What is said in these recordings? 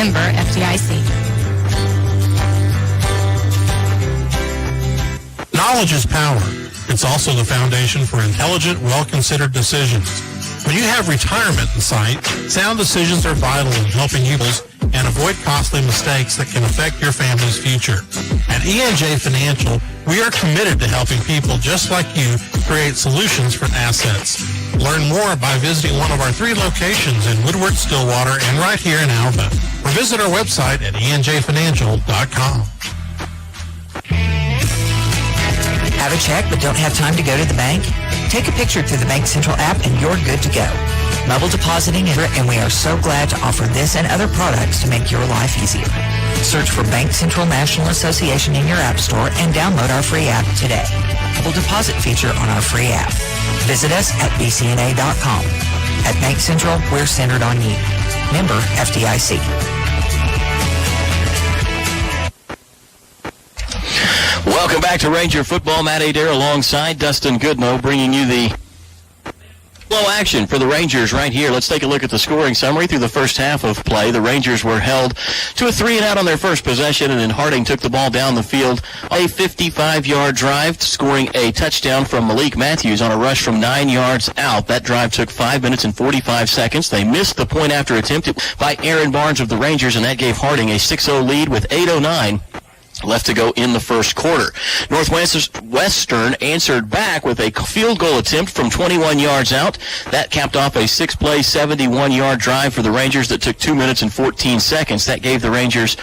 Member FDIC. Knowledge is power. It's also the foundation for intelligent, well-considered decisions. When you have retirement in sight, sound decisions are vital in helping you and avoid costly mistakes that can affect your family's future. At E&J Financial, we are committed to helping people just like you create solutions for assets. Learn more by visiting one of our 3 locations in Woodward, Stillwater, and right here in Alva. Or visit our website at enjfinancial.com. Have a check but don't have time to go to the bank? Take a picture through the Bank Central app and you're good to go. Mobile depositing, and we are so glad to offer this and other products to make your life easier. Search for Bank Central National Association in your app store and download our free app today. Mobile deposit feature on our free app. Visit us at bcna.com. At Bank Central, we're centered on you. Member FDIC. Welcome back to Ranger Football. Matt Adair alongside Dustin Goodnow, bringing you the slow action for the Rangers right here. Let's take a look at the scoring summary through the first half of play. The Rangers were held to a 3-and-out on their first possession, and then Harding took the ball down the field. A 55-yard drive, scoring a touchdown from Malik Matthews on a rush from 9 yards out. That drive took 5 minutes and 45 seconds. They missed the point after attempt by Aaron Barnes of the Rangers, and that gave Harding a 6-0 lead with 8:09 left to go in the first quarter. Northwestern answered back with a field goal attempt from 21 yards out. That capped off a 6-play, 71-yard drive for the Rangers that took 2 minutes and 14 seconds. That gave the Rangers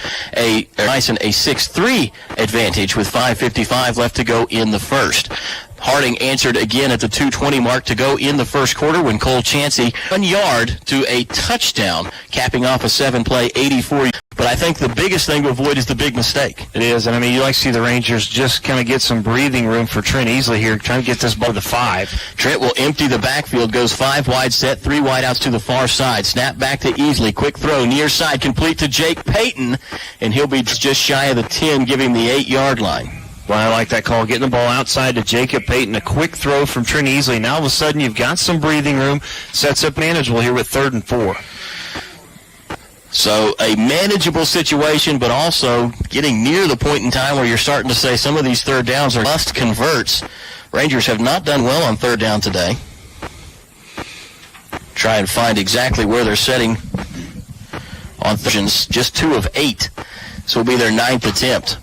Bison a 6-3 advantage with 5:55 left to go in the first. Harding answered again at the 2:20 mark to go in the first quarter when Cole Chansey 1 yard to a touchdown, capping off a 7-play, 84. But I think the biggest thing to avoid is the big mistake. It is, and I mean, you like to see the Rangers just kind of get some breathing room for Trent Easley here, trying to get this ball to 5. Trent will empty the backfield, goes 5 wide set, 3 wide outs to the far side. Snap back to Easley, quick throw, near side, complete to Jake Payton, and he'll be just shy of the 10, giving the 8-yard line. Well, I like that call, getting the ball outside to Jacob Payton, a quick throw from Trent Easley. Now all of a sudden you've got some breathing room, sets up manageable here with 3rd and 4. So a manageable situation, but also getting near the point in time where you're starting to say some of these third downs are must converts. Rangers have not done well on third down today. Try and find exactly where they're setting on thirds. Just 2 of 8. This will be their 9th attempt.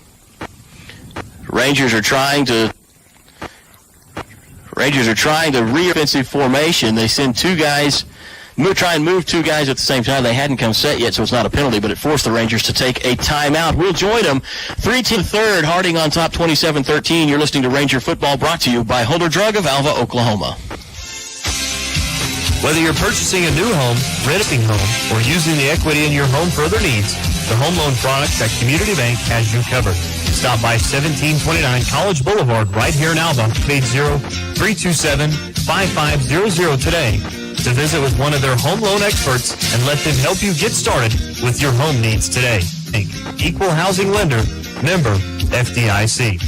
Rangers are trying to re-offensive formation. They send 2 guys. Try and move 2 guys at the same time. They hadn't come set yet, so it's not a penalty, but it forced the Rangers to take a timeout. We'll join them 3-3. Harding on top, 27-13. You're listening to Ranger Football, brought to you by Holder Drug of Alva, Oklahoma. Whether you're purchasing a new home, renting home, or using the equity in your home for other needs, the home loan products at Community Bank has you covered. Stop by 1729 College Boulevard right here in Alva. Page 0327-5500 today to visit with one of their home loan experts and let them help you get started with your home needs today. Equal housing lender, member FDIC.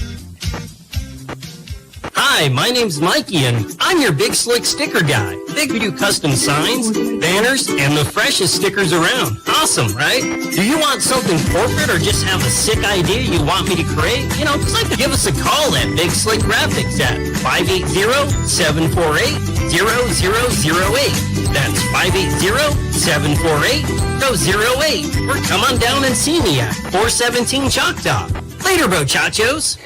Hi, my name's Mikey, and I'm your Big Slick sticker guy. We do custom signs, banners, and the freshest stickers around. Awesome, right? Do you want something corporate or just have a sick idea you want me to create? Give us a call at Big Slick Graphics at 580-748-0008. That's 580-748-0008. Or come on down and see me at 417 Choctaw. Later, muchachos.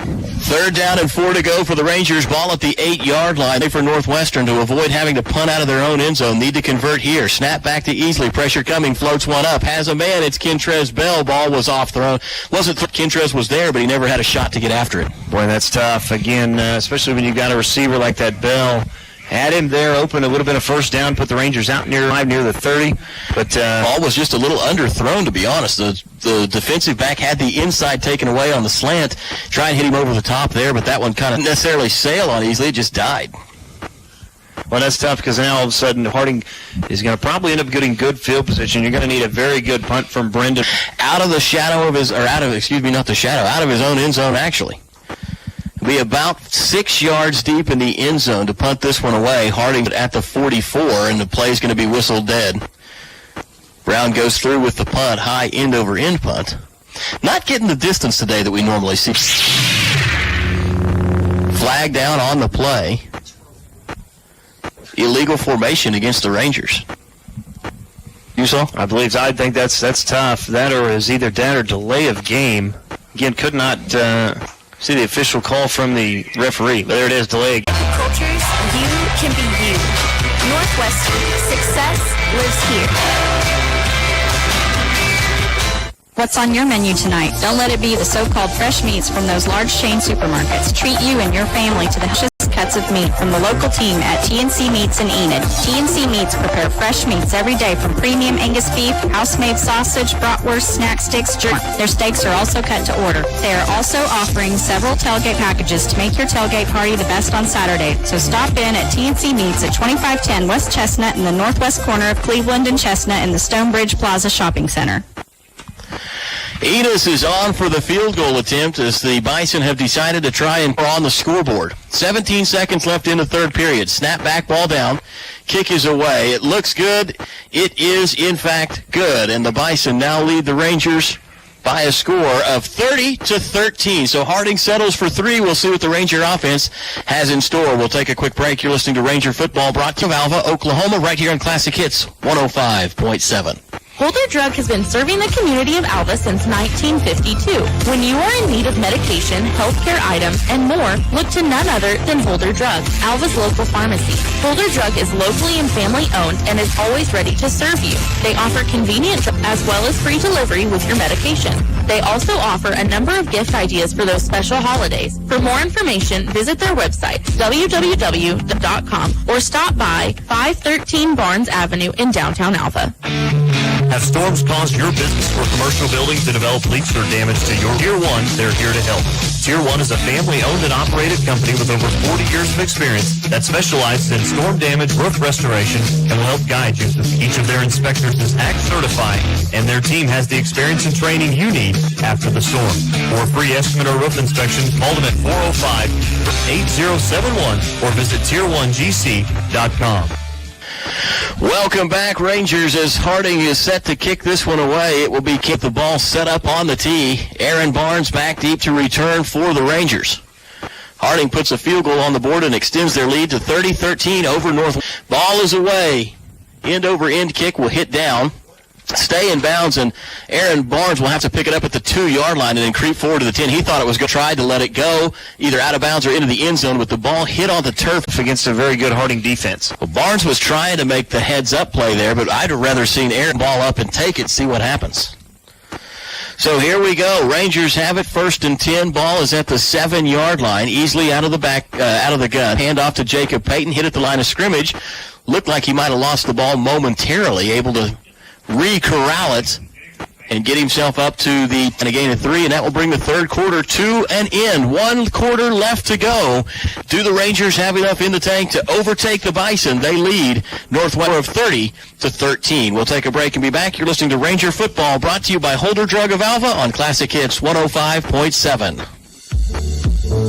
3rd down and 4 to go for the Rangers. Ball at the 8-yard line for Northwestern to avoid having to punt out of their own end zone. Need to convert here. Snap back to Easley. Pressure coming. Floats one up. Has a man. It's Kentrez Bell. Ball was off thrown. Kentrez was there, but he never had a shot to get after it. Boy, that's tough. Again, especially when you've got a receiver like that Bell. Had him there, open a little bit of first down, put the Rangers out near the 30. But ball was just a little underthrown, to be honest. The defensive back had the inside taken away on the slant. Tried to hit him over the top there, but that one kind of necessarily sailed on Easley. It just died. Well, that's tough because now all of a sudden Harding is going to probably end up getting good field position. You're going to need a very good punt from Brendan. Out of his own end zone, actually. Be about 6 yards deep in the end zone to punt this one away. Harding at the 44, and the play is going to be whistled dead. Brown goes through with the punt, high end-over-end punt. Not getting the distance today that we normally see. Flag down on the play. Illegal formation against the Rangers. You saw? I think that's tough. That or is either that or delay of game. Again, could not see the official call from the referee. But there it is, delay. Cultures, you can be you. Northwestern, success lives here. What's on your menu tonight? Don't let it be the so-called fresh meats from those large chain supermarkets. Treat you and your family to the freshest cuts of meat from the local team at TNC Meats in Enid. TNC Meats prepare fresh meats every day from premium Angus beef, house-made sausage, bratwurst, snack sticks, jerky. Their steaks are also cut to order. They are also offering several tailgate packages to make your tailgate party the best on Saturday. So stop in at TNC Meats at 2510 West Chestnut in the northwest corner of Cleveland and Chestnut in the Stonebridge Plaza Shopping Center. Enos is on for the field goal attempt as the Bison have decided to try and on the scoreboard. 17 seconds left in the third period. Snap back, ball down. Kick is away. It looks good. It is, in fact, good. And the Bison now lead the Rangers by a score of 30-13. So Harding settles for three. We'll see what the Ranger offense has in store. We'll take a quick break. You're listening to Ranger Football brought to you Alva, Oklahoma, right here on Classic Hits 105.7. Holder Drug has been serving the community of Alva since 1952. When you are in need of medication, healthcare items, and more, look to none other than Holder Drug, Alva's local pharmacy. Holder Drug is locally and family-owned and is always ready to serve you. They offer convenient as well as free delivery with your medication. They also offer a number of gift ideas for those special holidays. For more information, visit their website, www.com, or stop by 513 Barnes Avenue in downtown Alva. Have storms caused your business or commercial building to develop leaks or damage to your Tier 1? They're here to help. Tier 1 is a family-owned and operated company with over 40 years of experience that specializes in storm damage, roof restoration, and will help guide you. Each of their inspectors is ACT certified, and their team has the experience and training you need after the storm. For a free estimate or roof inspection, call them at 405-8071 or visit tier1gc.com. Welcome back, Rangers, as Harding is set to kick this one away. It will be keep the ball set up on the tee. Aaron Barnes back deep to return for the Rangers. Harding puts a field goal on the board and extends their lead to 30-13 over North. Ball is away. End-over-end kick will hit down. Stay in bounds, and Aaron Barnes will have to pick it up at the 2-yard line and then creep forward to the 10. He thought it was going to try to let it go either out of bounds or into the end zone with the ball hit on the turf against a very good Harding defense. Well, Barnes was trying to make the heads-up play there, but I'd have rather seen Aaron ball up and take it, see what happens. So here we go. Rangers have it, 1st and 10. Ball is at the 7-yard line, easily out of the gun. Hand off to Jacob Payton, hit at the line of scrimmage. Looked like he might have lost the ball momentarily, able to re-corral it and get himself up to the and a gain of 3, and that will bring the third quarter to an end. 1 quarter left to go. Do the Rangers have enough in the tank to overtake the Bison? They lead Northwestern of 30-13. We'll take a break and be back. You're listening to Ranger Football, brought to you by Holder Drug of Alva on Classic Hits 105.7.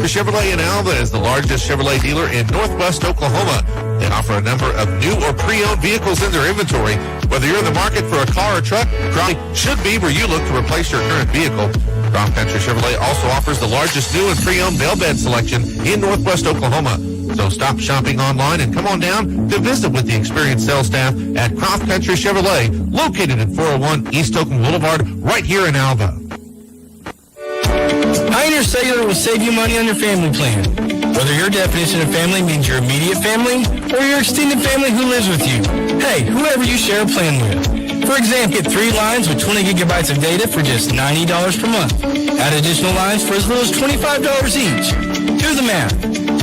Chevrolet in Alva is the largest Chevrolet dealer in Northwest Oklahoma. They offer a number of new or pre-owned vehicles in their inventory. Whether you're in the market for a car or truck, Croft should be where you look to replace your current vehicle. Croft Country Chevrolet also offers the largest new and pre-owned mail bed selection in Northwest Oklahoma. So stop shopping online and come on down to visit with the experienced sales staff at Croft Country Chevrolet, located at 401 East Oakland Boulevard, right here in Alva. Pioneer Cellular will save you money on your family plan. Whether your definition of family means your immediate family or your extended family who lives with you. Hey, whoever you share a plan with. For example, get 3 lines with 20 gigabytes of data for just $90 per month. Add additional lines for as little as $25 each. Do the math.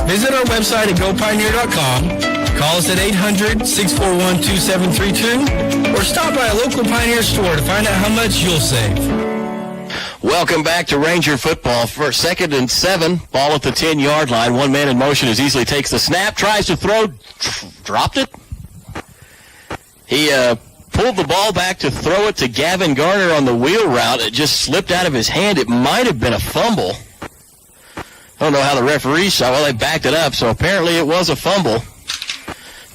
Visit our website at gopioneer.com. Call us at 800-641-2732 or stop by a local Pioneer store to find out how much you'll save. Welcome back to Ranger Football. For 2nd and 7, ball at the 10-yard line. One man in motion as Easley takes the snap, tries to throw, dropped it. He pulled the ball back to throw it to Gavin Garner on the wheel route. It just slipped out of his hand. It might have been a fumble. I don't know how the referees saw. Well, they backed it up, so apparently it was a fumble.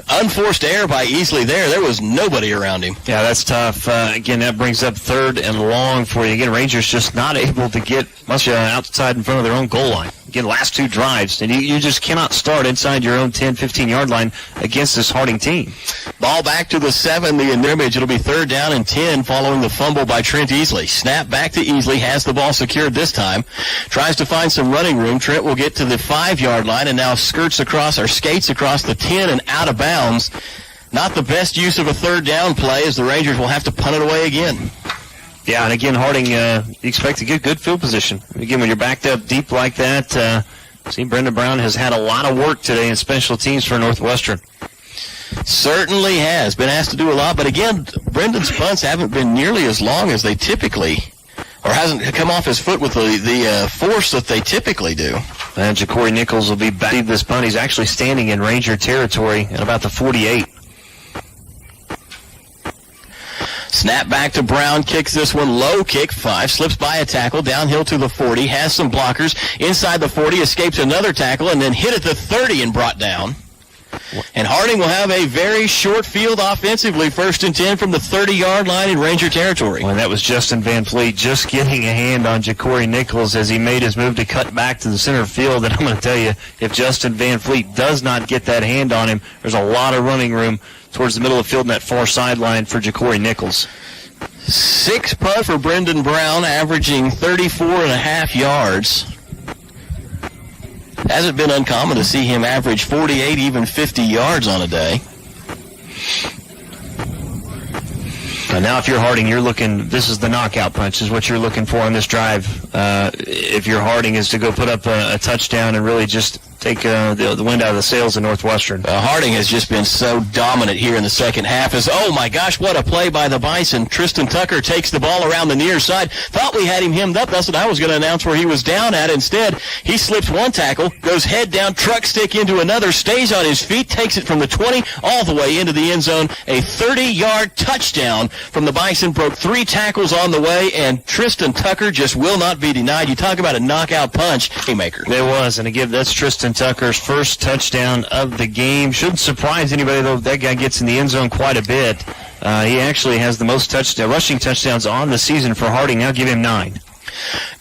Unforced error by Easley there. There was nobody around him. Yeah, that's tough. Again, that brings up 3rd and long for you. Again, Rangers just not able to get much outside in front of their own goal line. Again, last 2 drives, and you just cannot start inside your own 10, 15-yard line against this Harding team. Ball back to the 7, the image. It'll be 3rd down and 10 following the fumble by Trent Easley. Snap back to Easley, has the ball secured this time. Tries to find some running room. Trent will get to the 5-yard line and now skates across the 10 and out of bounds. Not the best use of a 3rd down play, as the Rangers will have to punt it away again. Yeah, and again, Harding, you expect to get good field position. Again, when you're backed up deep like that, see, Brendan Brown has had a lot of work today in special teams for Northwestern. Certainly has. Been asked to do a lot, but again, Brendan's punts haven't been nearly as long as they typically, or hasn't come off his foot with the force that they typically do. And Ja'Cory Nichols will be back. This punt, he's actually standing in Ranger territory at about the 48. Snap back to Brown, kicks this one low, kick 5, slips by a tackle, downhill to the 40, has some blockers, inside the 40, escapes another tackle, and then hit at the 30 and brought down. And Harding will have a very short field offensively, 1st and 10 from the 30-yard line in Ranger territory. Well, that was Justin Van Fleet just getting a hand on Ja'Cory Nichols as he made his move to cut back to the center field. And I'm going to tell you, if Justin Van Fleet does not get that hand on him, there's a lot of running room towards the middle of the field in that far sideline for Ja'Cory Nichols. 6 putt for Brendan Brown, averaging 34.5 yards. Hasn't been uncommon to see him average 48, even 50 yards on a day. Now, if you're Harding, you're looking, this is the knockout punch, is what you're looking for on this drive. If you're Harding, is to go put up a touchdown and really just take the wind out of the sails of Northwestern. Harding has just been so dominant here in the second half. Oh my gosh, what a play by the Bison. Tristan Tucker takes the ball around the near side. Thought we had him hemmed up. That's what I was going to announce where he was down at. Instead, he slips one tackle, goes head down, truck stick into another, stays on his feet, takes it from the 20 all the way into the end zone. A 30-yard touchdown from the Bison, broke 3 tackles on the way, and Tristan Tucker just will not be denied. You talk about a knockout punch, haymaker. There was, and again, that's Tristan Tucker's first touchdown of the game. Shouldn't surprise anybody, though. That guy gets in the end zone quite a bit. He actually has the most rushing touchdowns on the season for Harding. I'll give him 9.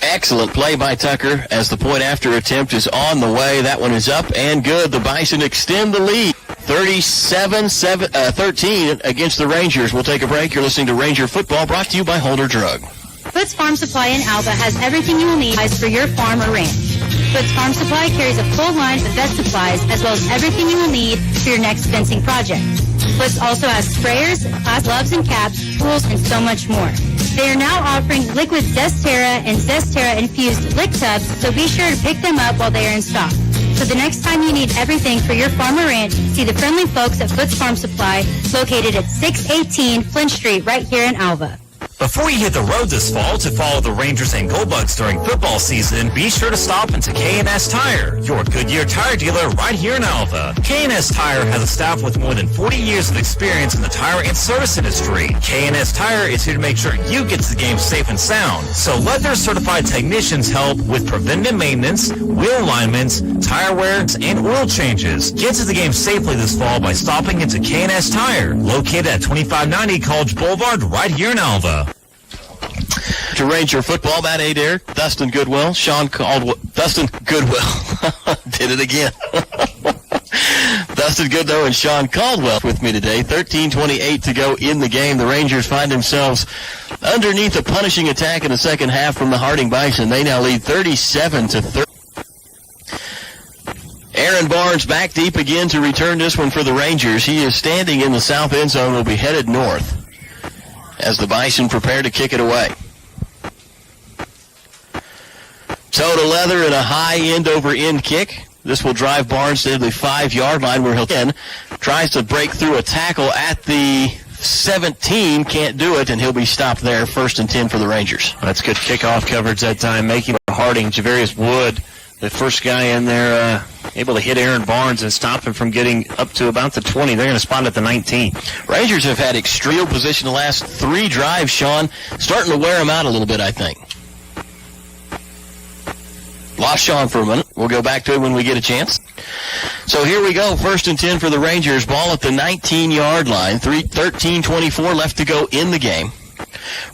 Excellent play by Tucker as the point after attempt is on the way. That one is up and good. The Bison extend the lead. 37-13 against the Rangers. We'll take a break. You're listening to Ranger Football, brought to you by Holder Drug. Foots Farm Supply in Alva has everything you will need for your farm or ranch. Foots Farm Supply carries a full line of vet supplies as well as everything you will need for your next fencing project. Foots also has sprayers, gloves and caps, tools, and so much more. They are now offering liquid Zestera and Zestera infused lick tubs, so be sure to pick them up while they are in stock. So the next time you need everything for your farm or ranch, see the friendly folks at Foots Farm Supply, located at 618 Flint Street right here in Alva. Before you hit the road this fall to follow the Rangers and Goldbugs during football season, be sure to stop into K&S Tire, your Goodyear tire dealer right here in Alva. K&S Tire has a staff with more than 40 years of experience in the tire and service industry. K&S Tire is here to make sure you get to the game safe and sound. So let their certified technicians help with preventative maintenance, wheel alignments, tire wears, and oil changes. Get to the game safely this fall by stopping into K&S Tire, located at 2590 College Boulevard right here in Alva. To Ranger Football, Matt Adair, Dustin Goodwill, Sean Caldwell. Dustin Goodwill. Did it again. Dustin Goodwill and Sean Caldwell with me today. 13:28 to go in the game. The Rangers find themselves underneath a punishing attack in the second half from the Harding Bison. They now lead 37-30. Aaron Barnes back deep again to return this one for the Rangers. He is standing in the south end zone, will be headed north as the Bison prepare to kick it away. Toe to leather and a high end-over-end kick. This will drive Barnes to the 5-yard line where he'll tries to break through a tackle at the 17, can't do it, and he'll be stopped there, 1st and 10 for the Rangers. That's good kickoff coverage that time, making Harding, Javarius Wood, the first guy in there, able to hit Aaron Barnes and stop him from getting up to about the 20. They're going to spot at the 19. Rangers have had extreme position the last 3 drives, Sean. Starting to wear them out a little bit, I think. Lost Sean for a minute. We'll go back to him when we get a chance. So here we go, 1st and 10 for the Rangers. Ball at the 19-yard line. 13:24 left to go in the game.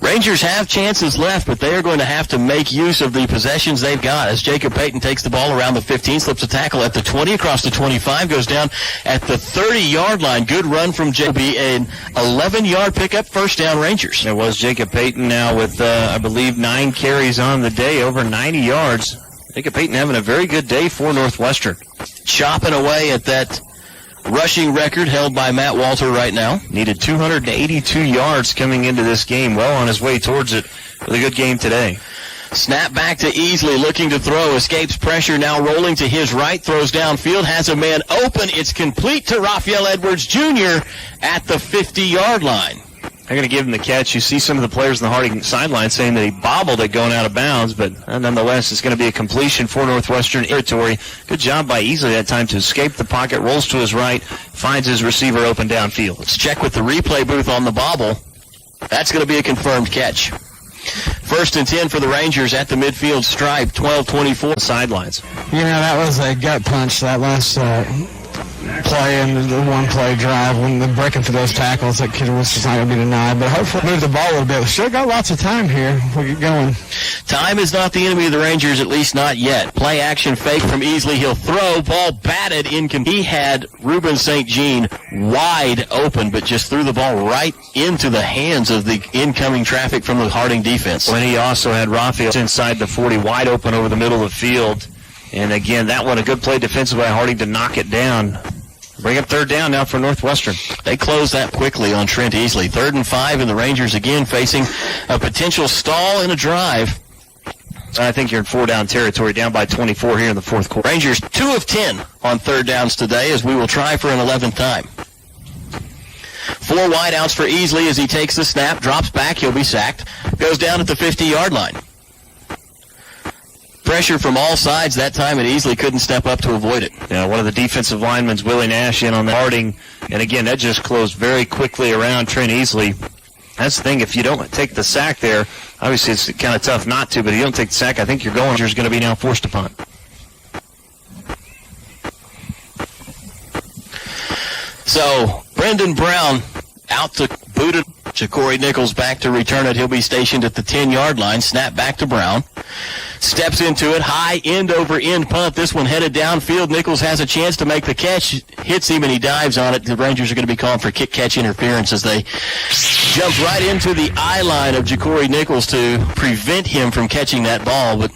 Rangers have chances left, but they are going to have to make use of the possessions they've got as Jacob Payton takes the ball around the 15, slips a tackle at the 20, across the 25, goes down at the 30-yard line. Good run from Jacob. An 11-yard pickup, first down Rangers. There was Jacob Payton now with, I believe, 9 carries on the day, over 90 yards. Jacob Payton having a very good day for Northwestern. Chopping away at that rushing record held by Matt Walter right now. Needed 282 yards coming into this game. Well on his way towards it with a good game today. Snap back to Easley, looking to throw. Escapes pressure, now rolling to his right. Throws downfield, has a man open. It's complete to Raphael Edwards Jr. at the 50-yard line. They're going to give him the catch. You see some of the players on the Harding sideline saying that he bobbled it going out of bounds, but nonetheless, it's going to be a completion for Northwestern territory. Good job by Easley that time to escape the pocket, rolls to his right, finds his receiver open downfield. Let's check with the replay booth on the bobble. That's going to be a confirmed catch. 1st and 10 for the Rangers at the midfield stripe, 12:24 sidelines. You know, that was a gut punch, that last play and the one-play drive when they're breaking through those tackles. That kid was just not going to be denied. But hopefully move the ball a little bit. We still got lots of time here. We'll get going. Time is not the enemy of the Rangers, at least not yet. Play action fake from Easley. He'll throw. Ball batted incomplete. He had Ruben St. Jean wide open, but just threw the ball right into the hands of the incoming traffic from the Harding defense. When he also had Raphael inside the 40, wide open over the middle of the field. And again, that one, a good play defensively by Harding to knock it down. Bring up 3rd down now for Northwestern. They close that quickly on Trent Easley. 3rd and 5, and the Rangers again facing a potential stall in a drive. I think you're in 4-down territory, down by 24 here in the 4th quarter. Rangers 2 of 10 on 3rd downs today, as we will try for an 11th time. 4 wideouts for Easley as he takes the snap, drops back, he'll be sacked, goes down at the 50-yard line. Pressure from all sides that time, and Easley couldn't step up to avoid it. Yeah, one of the defensive linemen, Willie Nash, in on the Harding. And again, that just closed very quickly around Trent Easley. That's the thing, if you don't take the sack there, obviously it's kind of tough not to, but if you don't take the sack, I think you're going to be now forced to punt. So, Brendan Brown out to boot it. Ja'Cory Nichols back to return it. He'll be stationed at the 10-yard line. Snap back to Brown. Steps into it. High end-over-end punt. This one headed downfield. Nichols has a chance to make the catch. Hits him, and he dives on it. The Rangers are going to be calling for kick-catch interference as they jump right into the eye line of Ja'Cory Nichols to prevent him from catching that ball. But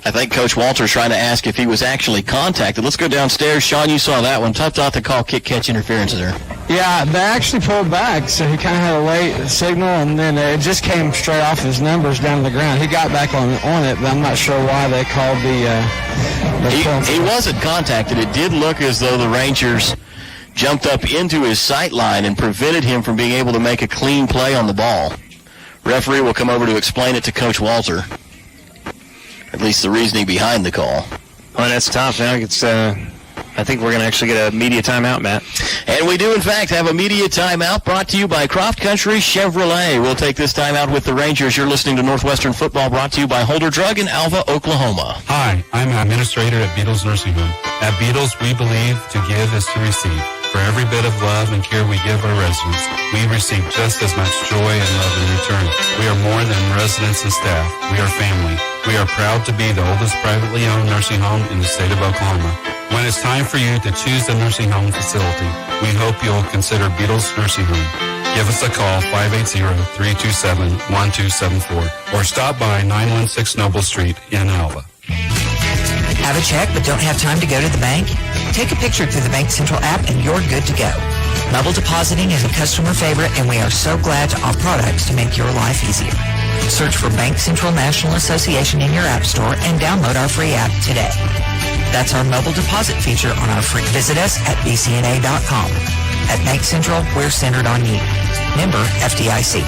I think Coach Walter's trying to ask if he was actually contacted. Let's go downstairs. Sean, you saw that one. Tough not to call kick-catch interference there. Yeah, they actually pulled back, so he kind of had a late signal, and then it just came straight off his numbers down to the ground. He got back on it, but I'm not sure why they called the He wasn't contacted. It did look as though the Rangers jumped up into his sight line and prevented him from being able to make a clean play on the ball. Referee will come over to explain it to Coach Walter. At least the reasoning behind the call. Well, that's tough. Now it's, I think we're going to actually get a media timeout, Matt. And we do, in fact, have a media timeout brought to you by Croft Country Chevrolet. We'll take this timeout with the Rangers. You're listening to Northwestern Football, brought to you by Holder Drug in Alva, Oklahoma. Hi, I'm an administrator at Beatles Nursing Home. At Beatles, we believe to give is to receive. For every bit of love and care we give our residents, we receive just as much joy and love in return. We are more than residents and staff. We are family. We are proud to be the oldest privately owned nursing home in the state of Oklahoma. When it's time for you to choose a nursing home facility, we hope you'll consider Beatles Nursing Home. Give us a call, 580-327-1274, or stop by 916 Noble Street in Alva. Have a check but don't have time to go to the bank? Take a picture through the Bank Central app and you're good to go. Mobile depositing is a customer favorite, and we are so glad to offer products to make your life easier. Search for Bank Central National Association in your app store and download our free app today. That's our mobile deposit feature on our free. Visit us at bcna.com. At Bank Central, we're centered on you. Member FDIC.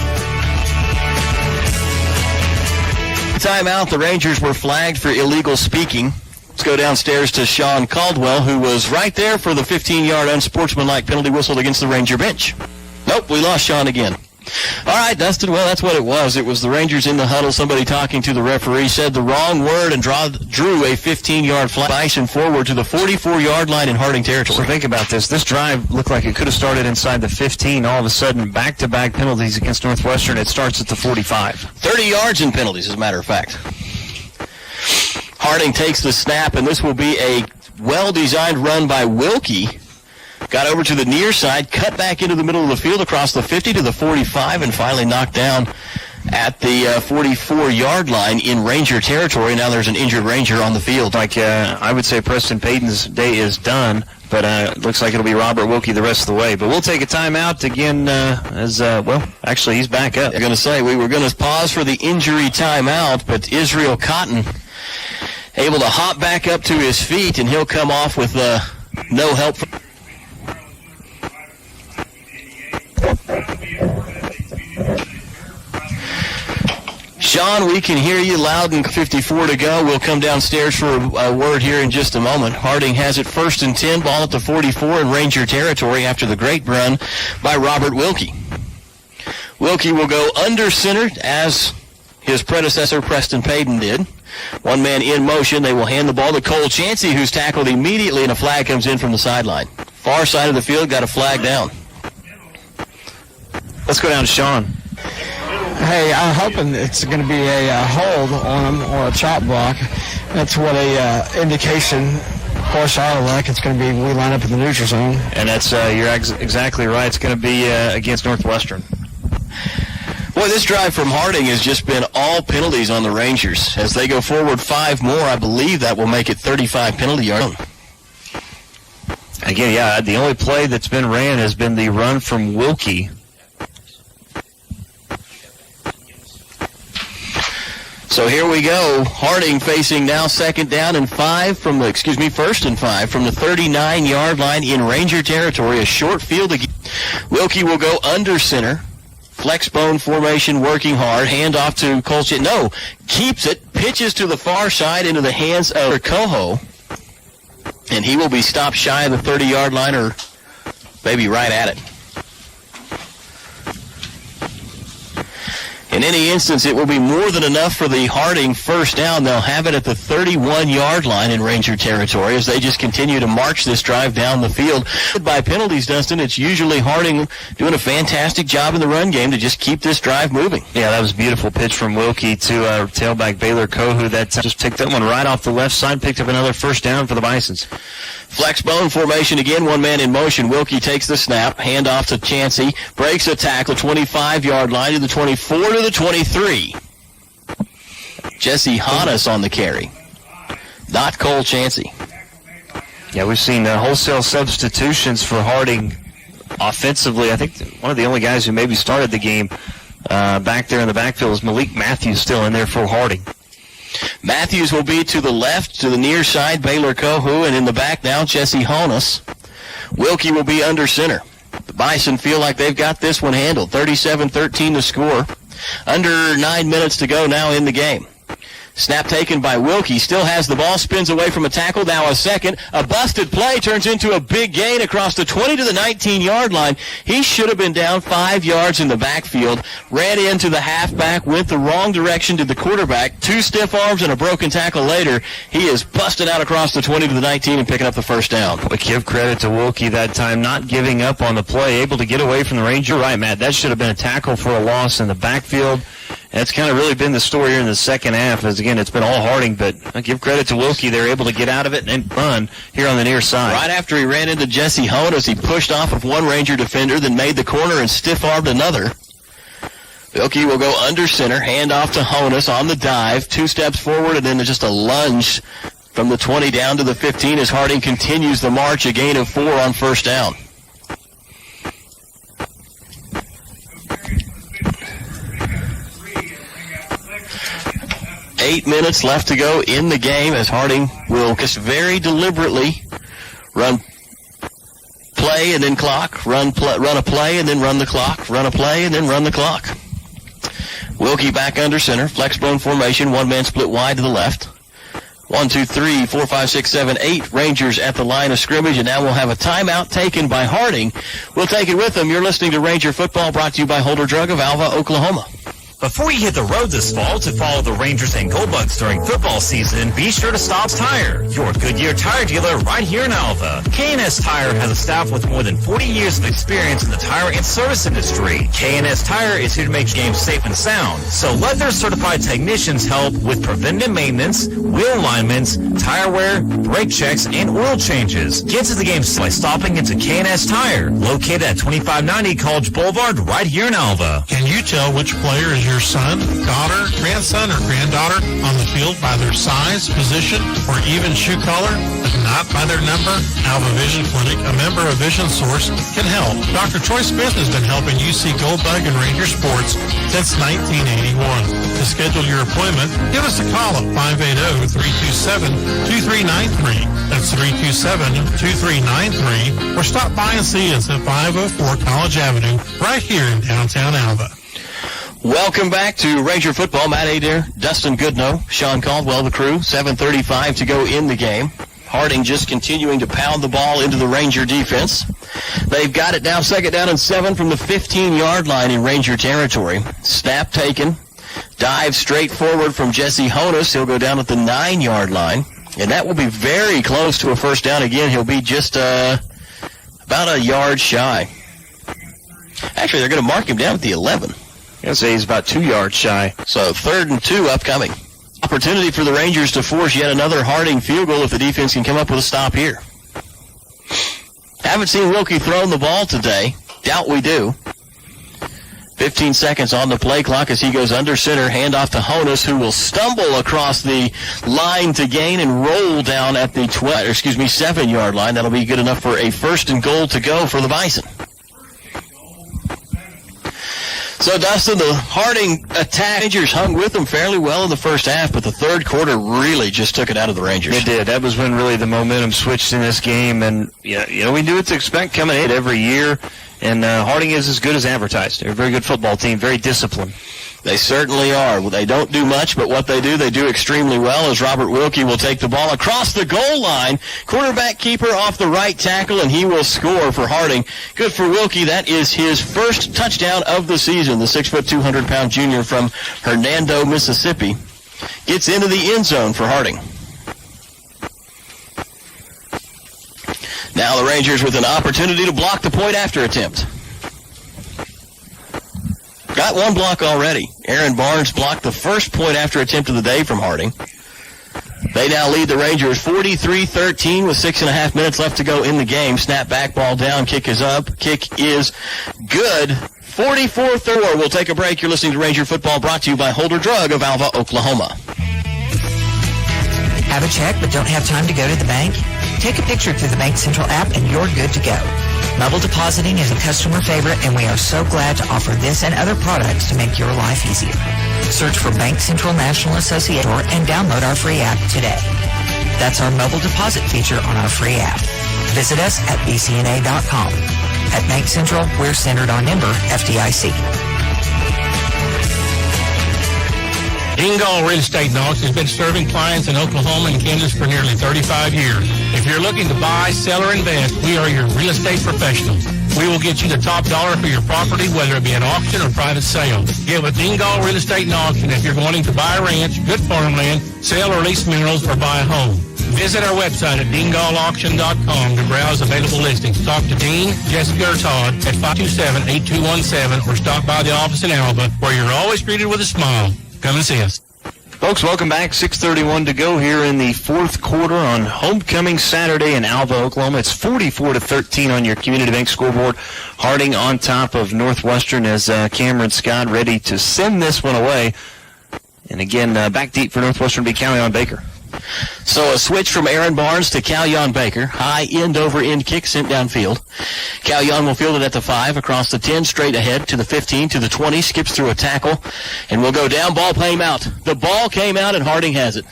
Timeout. The Rangers were flagged for illegal speaking. Let's go downstairs to Sean Caldwell, who was right there for the 15-yard unsportsmanlike penalty whistled against the Ranger bench. Nope, we lost Sean again. All right, Dustin, well, that's what it was. It was the Rangers in the huddle. Somebody talking to the referee said the wrong word and drew a 15-yard flag. Bison forward to the 44-yard line in Harding territory. So think about this. This drive looked like it could have started inside the 15. All of a sudden, back-to-back penalties against Northwestern. It starts at the 45. 30 yards in penalties, as a matter of fact. Harding takes the snap, and this will be a well-designed run by Wilkie. Got over to the near side, cut back into the middle of the field across the 50 to the 45, and finally knocked down at the 44-yard line in Ranger territory. Now there's an injured Ranger on the field. I would say Preston Payton's day is done, but it looks like it'll be Robert Wilkie the rest of the way. But we'll take a timeout again actually he's back up. I'm going to say we were going to pause for the injury timeout, but Israel Cotton able to hop back up to his feet, and he'll come off with no help. Sean, we can hear you loud and 54 to go. We'll come downstairs for a word here in just a moment. Harding has it 1st and 10, ball at the 44 in Ranger territory after the great run by Robert Wilkie. Wilkie will go under center as his predecessor Preston Payton did. One man in motion. They will hand the ball to Cole Chansey, who's tackled immediately, and a flag comes in from the sideline. Far side of the field, got a flag down. Let's go down to Sean. Hey, I'm hoping it's going to be a hold on him or a chop block. That's what a indication. Horse out of luck. It's going to be we line up in the neutral zone. And that's you're exactly right. It's going to be against Northwestern. Boy, this drive from Harding has just been all penalties on the Rangers. As they go forward 5 more, I believe that will make it 35 penalty yards. Again, yeah, the only play that's been ran has been the run from Wilkie. So here we go. Harding facing now 2nd down and 5 from the, 1st and 5 from the 39-yard line in Ranger territory. A short field again. Wilkie will go under center. Flex bone formation working hard. Hand off to Kolchit. No, keeps it. Pitches to the far side into the hands of Coho. And he will be stopped shy of the 30-yard line, or maybe right at it. In any instance, it will be more than enough for the Harding 1st down. They'll have it at the 31-yard line in Ranger territory as they just continue to march this drive down the field. By penalties, Dustin, it's usually Harding doing a fantastic job in the run game to just keep this drive moving. Yeah, that was a beautiful pitch from Wilkie to tailback Baylor Kohu. That just picked that one right off the left side, picked up another 1st down for the Bisons. Flex bone formation again, one man in motion. Wilkie takes the snap, hand off to Chansey, breaks a tackle, 25-yard line to the 24 to the 23. Jesse Hannes on the carry, not Cole Chansey. Yeah, we've seen wholesale substitutions for Harding offensively. I think one of the only guys who maybe started the game back there in the backfield is Malik Matthews, still in there for Harding. Matthews will be to the left, to the near side, Baylor Kohu, and in the back now, Jesse Hannes. Wilkie will be under center. The Bison feel like they've got this one handled. 37-13 to score. Under 9 minutes to go now in the game. Snap taken by Wilkie. Still has the ball. Spins away from a tackle. Now a second. A busted play turns into a big gain across the 20 to the 19-yard line. He should have been down 5 yards in the backfield. Ran into the halfback. Went the wrong direction to the quarterback. 2 stiff arms and a broken tackle later. He is busted out across the 20 to the 19 and picking up the 1st down. We give credit to Wilkie that time, not giving up on the play. Able to get away from the Ranger. Right, Matt. That should have been a tackle for a loss in the backfield. That's kind of really been the story here in the second half. As again, it's been all Harding, but I give credit to Wilkie. They're able to get out of it and run here on the near side. Right after he ran into Jesse Hannes, he pushed off of one Ranger defender, then made the corner and stiff-armed another. Wilkie will go under center, hand off to Hannes on the dive, 2 steps forward, and then just a lunge from the 20 down to the 15 as Harding continues the march, a gain of 4 on 1st down. Eight minutes left to go in the game as Harding will just very deliberately run play and then clock, run a play and then run the clock, run a play and then run the clock. Wilkie back under center, flex bone formation, one man split wide to the left. 1, 2, 3, 4, 5, 6, 7, 8 Rangers at the line of scrimmage, and now we'll have a timeout taken by Harding. We'll take it with them. You're listening to Ranger Football, brought to you by Holder Drug of Alva, Oklahoma. Before you hit the road this fall to follow the Rangers and Goldbugs during football season, be sure to stop Tire, your Goodyear tire dealer right here in Alva. K&S Tire has a staff with more than 40 years of experience in the tire and service industry. K&S Tire is here to make games safe and sound, so let their certified technicians help with preventative maintenance, wheel alignments, tire wear, brake checks, and oil changes. Get to the game by stopping into K&S Tire, located at 2590 College Boulevard right here in Alva. Can you tell which player is your son, daughter, grandson, or granddaughter on the field by their size, position, or even shoe color, but not by their number? Alva Vision Clinic, a member of Vision Source, can help. Dr. Troy Smith has been helping you see Goldbug and Ranger sports since 1981. To schedule your appointment, give us a call at 580-327-2393. That's 327-2393. Or stop by and see us at 504 College Avenue, right here in downtown Alva. Welcome back to Ranger Football. Matt Adair, Dustin Goodnow, Sean Caldwell, the crew. 7:35 to go in the game. Harding just continuing to pound the ball into the Ranger defense. They've got it now, second down and 7 from the 15-yard line in Ranger territory. Snap taken. Dive straight forward from Jesse Honus. He'll go down at the 9-yard line. And that will be very close to a first down again. He'll be just about a yard shy. Actually, they're going to mark him down at the 11. I'd say he's about 2 yards shy. So 3rd and 2 upcoming. Opportunity for the Rangers to force yet another Harding field goal if the defense can come up with a stop here. Haven't seen Wilkie throwing the ball today. Doubt we do. 15 seconds on the play clock as he goes under center. Handoff to Honus, who will stumble across the line to gain and roll down at the 7-yard line. That'll be good enough for a 1st and goal to go for the Bison. So, Dustin, the Harding attack, Rangers hung with them fairly well in the first half, but the third quarter really just took it out of the Rangers. It did. That was when really the momentum switched in this game, and we knew what to expect coming in every year, and Harding is as good as advertised. They're a very good football team, very disciplined. They certainly are. They don't do much, but what they do extremely well as Robert Wilkie will take the ball across the goal line. Quarterback keeper off the right tackle, and he will score for Harding. Good for Wilkie. That is his first touchdown of the season. The 6', 200-pound junior from Hernando, Mississippi, gets into the end zone for Harding. Now the Rangers with an opportunity to block the point after attempt. Got one block already. Aaron Barnes blocked the first point after attempt of the day from Harding. They now lead the Rangers 43-13 with 6.5 minutes left to go in the game. Snap back, ball down, kick is up. Kick is good. 44-34. We'll take a break. You're listening to Ranger Football, brought to you by Holder Drug of Alva, Oklahoma. Have a check but don't have time to go to the bank? Take a picture through the Bank Central app and you're good to go. Mobile depositing is a customer favorite, and we are so glad to offer this and other products to make your life easier. Search for Bank Central National Associate and download our free app today. That's our mobile deposit feature on our free app. Visit us at bcna.com. At Bank Central, we're centered on member FDIC. Dingall Real Estate Knox has been serving clients in Oklahoma and Kansas for nearly 35 years. If you're looking to buy, sell, or invest, we are your real estate professionals. We will get you the top dollar for your property, whether it be an auction or private sale. Get with Dingall Real Estate Knox, and if you're wanting to buy a ranch, good farmland, sell or lease minerals, or buy a home. Visit our website at dingallauction.com to browse available listings. Talk to Dean, Jessica, or Todd at 527-8217 or stop by the office in Alva, where you're always greeted with a smile. Come and see us. Folks, welcome back. 6:31 to go here in the fourth quarter on Homecoming Saturday in Alva, Oklahoma. It's 44-13 on your Community Bank scoreboard. Harding on top of Northwestern as Cameron Scott ready to send this one away. And again, back deep for Northwestern will be Callion Baker. So a switch from Aaron Barnes to Callion Baker. High end-over-end kick sent downfield. Callion will field it at the 5, across the 10, straight ahead to the 15, to the 20, skips through a tackle, and will go down. Ball came out. The ball came out, and Harding has it.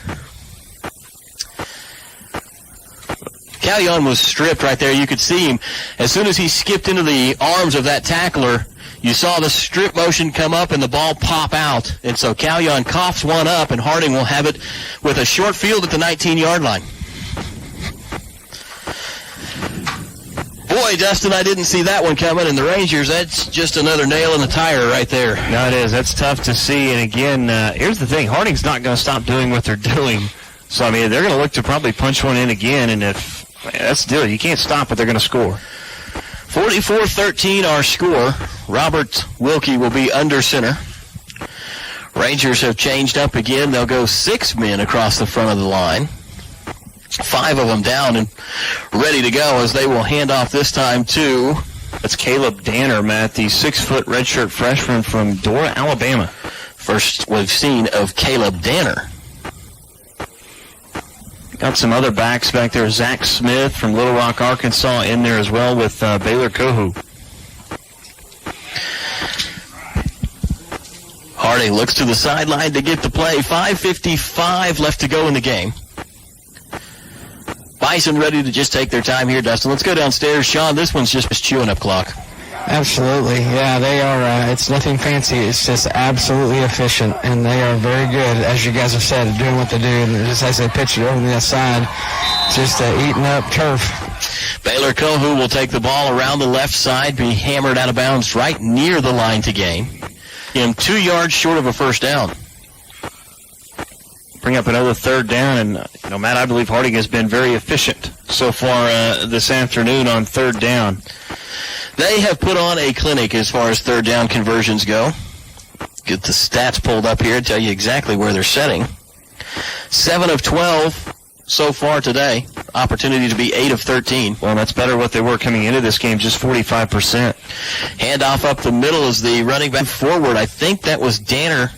Callion was stripped right there. You could see him. As soon as he skipped into the arms of that tackler, You saw the strip motion come up and the ball pop out. And so Callion coughs one up, and Harding will have it with a short field at the 19-yard line. Boy, Dustin, I didn't see that one coming, and the Rangers, that's just another nail in the tire right there. No, it is. That's tough to see. And again, here's the thing. Harding's not going to stop doing what they're doing. So, I mean, they're going to look to probably punch one in again, and that's the deal. You can't stop it. They're going to score. 44-13 our score. Robert Wilkie will be under center. Rangers have changed up again. They'll go 6 men across the front of the line. 5 of them down and ready to go as they will hand off this time to... That's Caleb Danner, Matt, the 6-foot redshirt freshman from Dora, Alabama. First we've seen of Caleb Danner. Got some other backs back there. Zach Smith from Little Rock, Arkansas in there as well with Baylor Kohu. Harding looks to the sideline to get the play. 5:55 left to go in the game. Bison ready to just take their time here, Dustin. Let's go downstairs. Sean, this one's just chewing up clock. Absolutely. Yeah, they are. It's nothing fancy. It's just absolutely efficient, and they are very good, as you guys have said, at doing what they do. And just as they pitch it over the side, just eating up turf. Baylor Kohu will take the ball around the left side, be hammered out of bounds right near the line to gain. Him 2 yards short of a first down. Bring up another third down, and Matt, I believe Harding has been very efficient so far this afternoon on third down. They have put on a clinic as far as third down conversions go. Get the stats pulled up here, tell you exactly where they're setting. 7 of 12 so far today. Opportunity to be 8 of 13. Well, that's better what they were coming into this game, just 45%. Handoff up the middle is the running back forward. I think that was Danner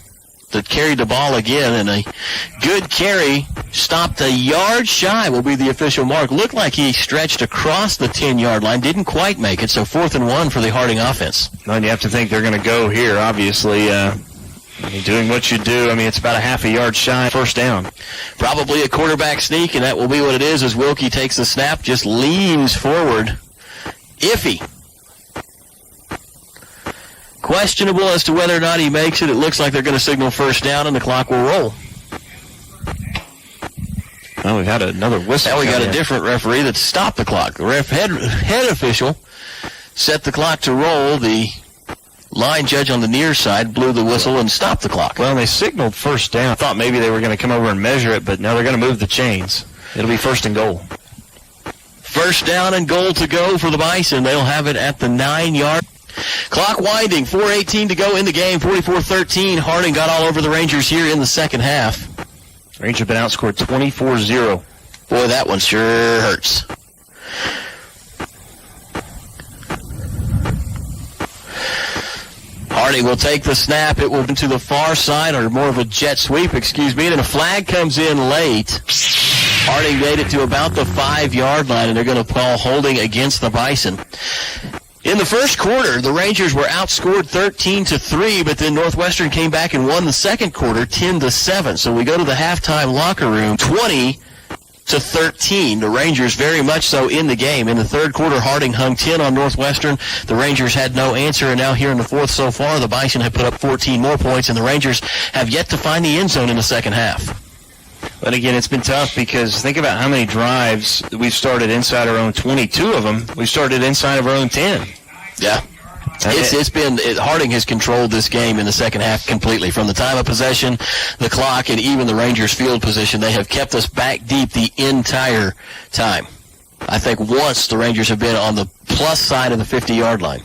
that carried the ball again, and a good carry, stopped a yard shy will be the official mark. Looked like he stretched across the 10-yard line, didn't quite make it, so 4th and 1 for the Harding offense. Well, and you have to think they're going to go here, obviously. Doing what you do, it's about a half a yard shy, first down. Probably a quarterback sneak, and that will be what it is as Wilkie takes the snap, just leans forward. Iffy. Questionable as to whether or not he makes it. It looks like they're going to signal first down, and the clock will roll. Well, we've had another whistle. Now we got a different referee that stopped the clock. The head official set the clock to roll. The line judge on the near side blew the whistle and stopped the clock. Well, they signaled first down. I thought maybe they were going to come over and measure it, but now they're going to move the chains. It'll be first and goal. First down and goal to go for the Bison. They'll have it at the 9-yard. Clock winding, 4:18 to go in the game, 44-13. Harding got all over the Rangers here in the second half. Rangers have been outscored 24-0. Boy, that one sure hurts. Harding will take the snap. It will be to the far side, or more of a jet sweep, and then a flag comes in late. Harding made it to about the 5-yard line, and they're going to call holding against the Bison. In the first quarter, the Rangers were outscored 13-3, but then Northwestern came back and won the second quarter 10-7. So we go to the halftime locker room, 20-13. The Rangers very much so in the game. In the third quarter, Harding hung 10 on Northwestern. The Rangers had no answer, and now here in the fourth so far, the Bison have put up 14 more points, and the Rangers have yet to find the end zone in the second half. But again, it's been tough because think about how many drives we've started inside our own 22 of them. We've started inside of our own 10. Yeah. Harding has controlled this game in the second half completely. From the time of possession, the clock, and even the Rangers' field position, they have kept us back deep the entire time. I think once the Rangers have been on the plus side of the 50-yard line.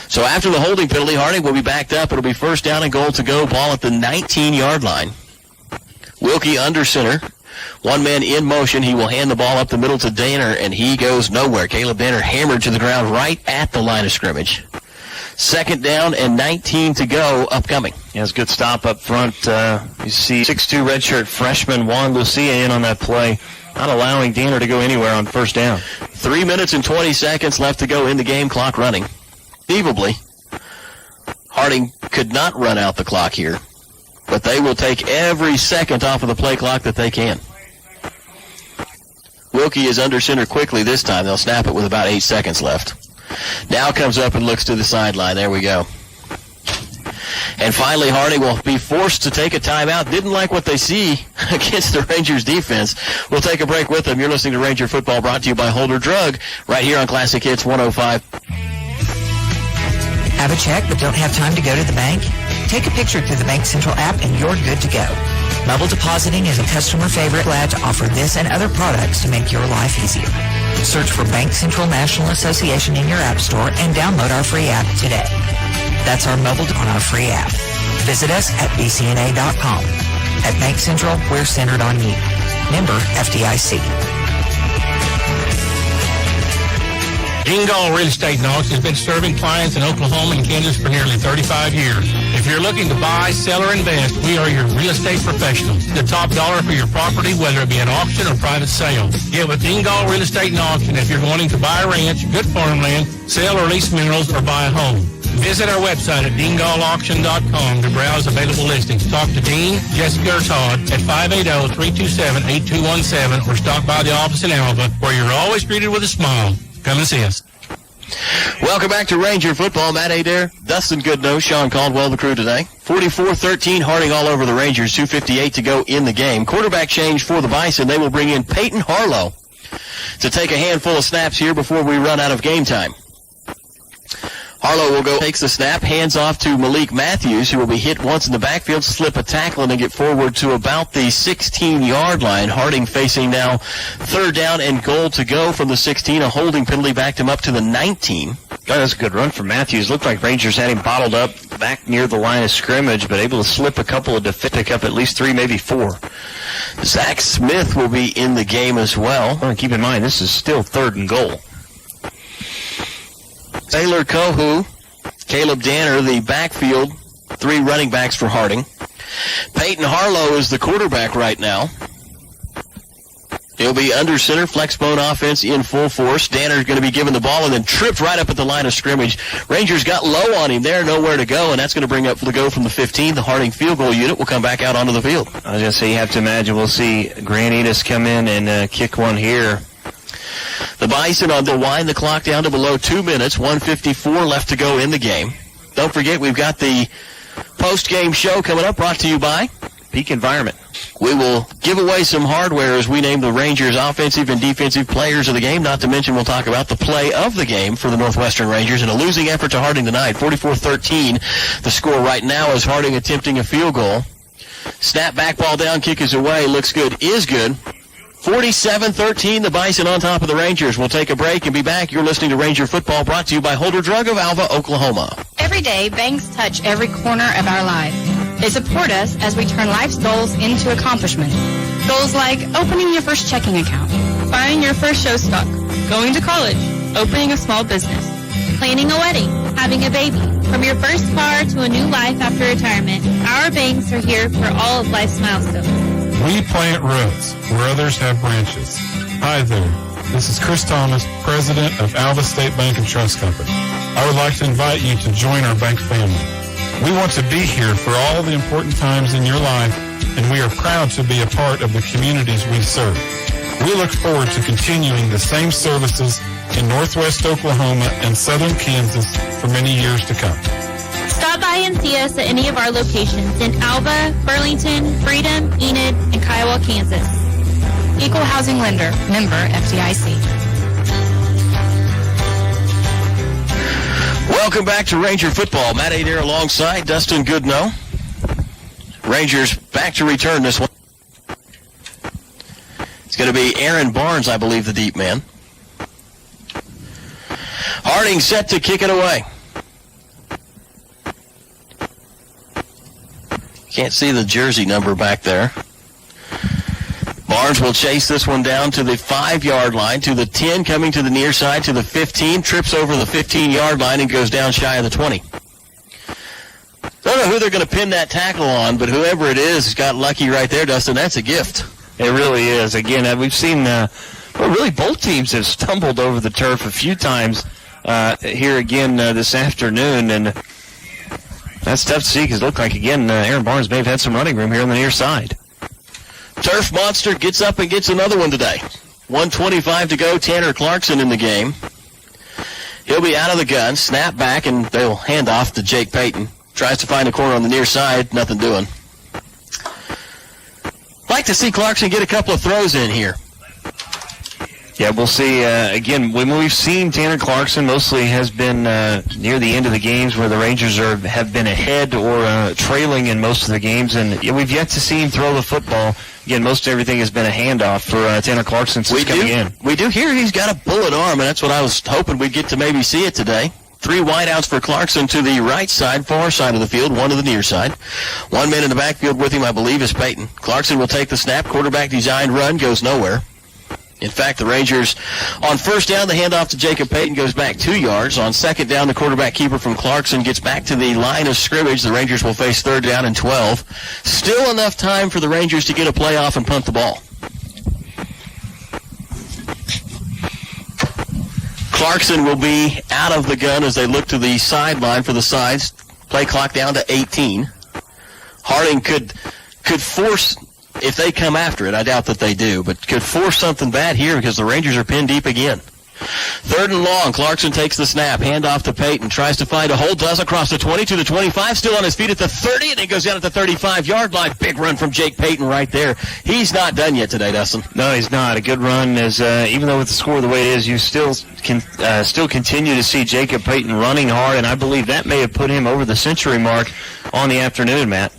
So after the holding penalty, Harding will be backed up. It'll be first down and goal to go. Ball at the 19-yard line. Wilkie under center. One man in motion. He will hand the ball up the middle to Danner, and he goes nowhere. Caleb Danner hammered to the ground right at the line of scrimmage. Second down and 19 to go upcoming. Yeah, it's a good stop up front. You see 6'2 redshirt freshman Juan Lucia in on that play, not allowing Danner to go anywhere on first down. 3 minutes and 20 seconds left to go in the game, clock running. Conceivably, Harding could not run out the clock here, but they will take every second off of the play clock that they can. Wilkie is under center quickly this time. They'll snap it with about 8 seconds left. Now comes up and looks to the sideline. There we go. And finally, Harding will be forced to take a timeout. Didn't like what they see against the Rangers defense. We'll take a break with them. You're listening to Ranger Football, brought to you by Holder Drug, right here on Classic Hits 105. Have a check but don't have time to go to the bank? Take a picture through the Bank Central app and you're good to go. Mobile depositing is a customer favorite. Glad to offer this and other products to make your life easier. Search for Bank Central National Association in your app store and download our free app today. That's our mobile on our free app. Visit us at bcna.com. At Bank Central, we're centered on you. Member FDIC. Dingall Real Estate Knox has been serving clients in Oklahoma and Kansas for nearly 35 years. If you're looking to buy, sell, or invest, we are your real estate professionals. The top dollar for your property, whether it be an auction or private sale. Get with Dingall Real Estate Knox, and if you're wanting to buy a ranch, good farmland, sell or lease minerals, or buy a home. Visit our website at dingallauction.com to browse available listings. Talk to Dean, Jessica, or Todd at 580-327-8217 or stop by the office in Alva, where you're always greeted with a smile. Come and see us. Welcome back to Ranger Football. Matt Adair, Dustin Goodnow, Sean Caldwell, the crew today. 44-13, Harding all over the Rangers. 2:58 to go in the game. Quarterback change for the Bison. They will bring in Peyton Harlow to take a handful of snaps here before we run out of game time. Harlow will go, takes the snap, hands off to Malik Matthews, who will be hit once in the backfield, slip a tackle, and then get forward to about the 16-yard line. Harding facing now third down and goal to go from the 16. A holding penalty backed him up to the 19. That was a good run for Matthews. Looked like Rangers had him bottled up back near the line of scrimmage, but able to slip a couple of pick up at least 3, maybe 4. Zach Smith will be in the game as well. Well, keep in mind, this is still 3rd and goal. Taylor Kohu, Caleb Danner, the backfield, 3 running backs for Harding. Peyton Harlow is the quarterback right now. He'll be under center, flex bone offense in full force. Danner's going to be given the ball and then tripped right up at the line of scrimmage. Rangers got low on him there, nowhere to go, and that's going to bring up the go from the 15. The Harding field goal unit will come back out onto the field. I was going to say, you have to imagine we'll see Grant Enos come in and kick one here. The Bison on the wind the clock down to below 2 minutes, 1:54 left to go in the game. Don't forget, we've got the post-game show coming up, brought to you by Peak Environment. We will give away some hardware as we name the Rangers offensive and defensive players of the game. Not to mention, we'll talk about the play of the game for the Northwestern Rangers in a losing effort to Harding tonight. 44-13, the score right now is Harding attempting a field goal. Snap, back, ball down, kick is away, looks good, is good. 47-13, the Bison on top of the Rangers. We'll take a break and be back. You're listening to Ranger Football, brought to you by Holder Drug of Alva, Oklahoma. Every day, banks touch every corner of our lives. They support us as we turn life's goals into accomplishments. Goals like opening your first checking account, buying your first show stock, going to college, opening a small business, planning a wedding, having a baby. From your first car to a new life after retirement, our banks are here for all of life's milestones. We plant roots where others have branches. Hi there. This is Chris Thomas, president of Alva State Bank and Trust Company. I would like to invite you to join our bank family. We want to be here for all the important times in your life, and we are proud to be a part of the communities we serve. We look forward to continuing the same services in Northwest Oklahoma and Southern Kansas for many years to come. Stop by and see us at any of our locations in Alva, Burlington, Freedom, Enid, and Kiowa, Kansas. Equal housing lender, member FDIC. Welcome back to Ranger Football. Matt Adair alongside Dustin Goodnow. Rangers back to return this one. It's going to be Aaron Barnes, I believe, the deep man. Harding set to kick it away. Can't see the jersey number back there. Barnes will chase this one down to the 5-yard line, to the 10, coming to the near side, to the 15, trips over the 15-yard line and goes down shy of the 20. Don't know who they're going to pin that tackle on, but whoever it is got lucky right there, Dustin. That's a gift. It really is. Again, we've seen, really both teams have stumbled over the turf a few times here again this afternoon, and that's tough to see because it looked like, again, Aaron Barnes may have had some running room here on the near side. Turf Monster gets up and gets another one today. 1:25 to go. Tanner Clarkson in the game. He'll be out of the gun, snap back, and they'll hand off to Jake Payton. Tries to find a corner on the near side, nothing doing. Like to see Clarkson get a couple of throws in here. Yeah, we'll see. Again, when we've seen Tanner Clarkson, mostly has been near the end of the games where the Rangers have been ahead or trailing in most of the games, and we've yet to see him throw the football. Again, most everything has been a handoff for Tanner Clarkson since coming in. We do hear he's got a bullet arm, and that's what I was hoping we'd get to maybe see it today. 3 wideouts for Clarkson to the right side, far side of the field, 1 to the near side. 1 man in the backfield with him, I believe, is Payton. Clarkson will take the snap. Quarterback designed run goes nowhere. In fact, the Rangers, on first down, the handoff to Jacob Payton goes back 2 yards. On second down, the quarterback keeper from Clarkson gets back to the line of scrimmage. The Rangers will face 3rd down and 12. Still enough time for the Rangers to get a play off and punt the ball. Clarkson will be out of the gun as they look to the sideline for the sides. Play clock down to 18. Harding could force, if they come after it, I doubt that they do, but could force something bad here because the Rangers are pinned deep again. 3rd and long, Clarkson takes the snap, handoff to Payton, tries to find a hole, does across the 20 to the 25, still on his feet at the 30, and then goes down at the 35-yard line. Big run from Jake Payton right there. He's not done yet today, Dustin. No, he's not. A good run, as even though with the score the way it is, you still continue to see Jacob Payton running hard, and I believe that may have put him over the century mark on the afternoon, Matt.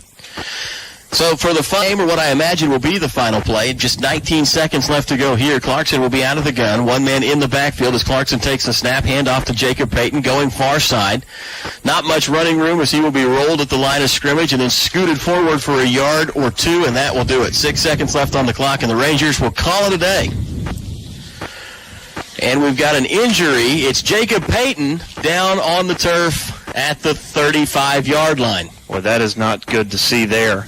So for the game, or what I imagine will be the final play, just 19 seconds left to go here. Clarkson will be out of the gun. 1 man in the backfield as Clarkson takes the snap, handoff to Jacob Payton, going far side. Not much running room as he will be rolled at the line of scrimmage and then scooted forward for a yard or 2, and that will do it. 6 seconds left on the clock, and the Rangers will call it a day. And we've got an injury. It's Jacob Payton down on the turf at the 35-yard line. Well, that is not good to see there.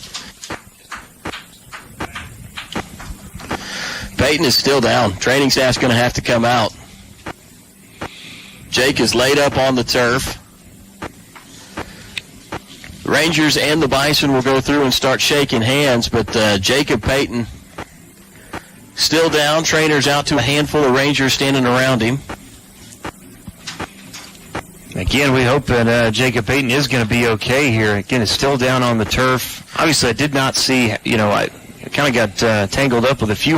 Payton is still down. Training staff's going to have to come out. Jake is laid up on the turf. Rangers and the Bison will go through and start shaking hands, but Jacob Payton still down. Trainers out to a handful of Rangers standing around him. Again, we hope that Jacob Payton is going to be okay here. Again, it's still down on the turf. Obviously, I did not see, I kind of got tangled up with a few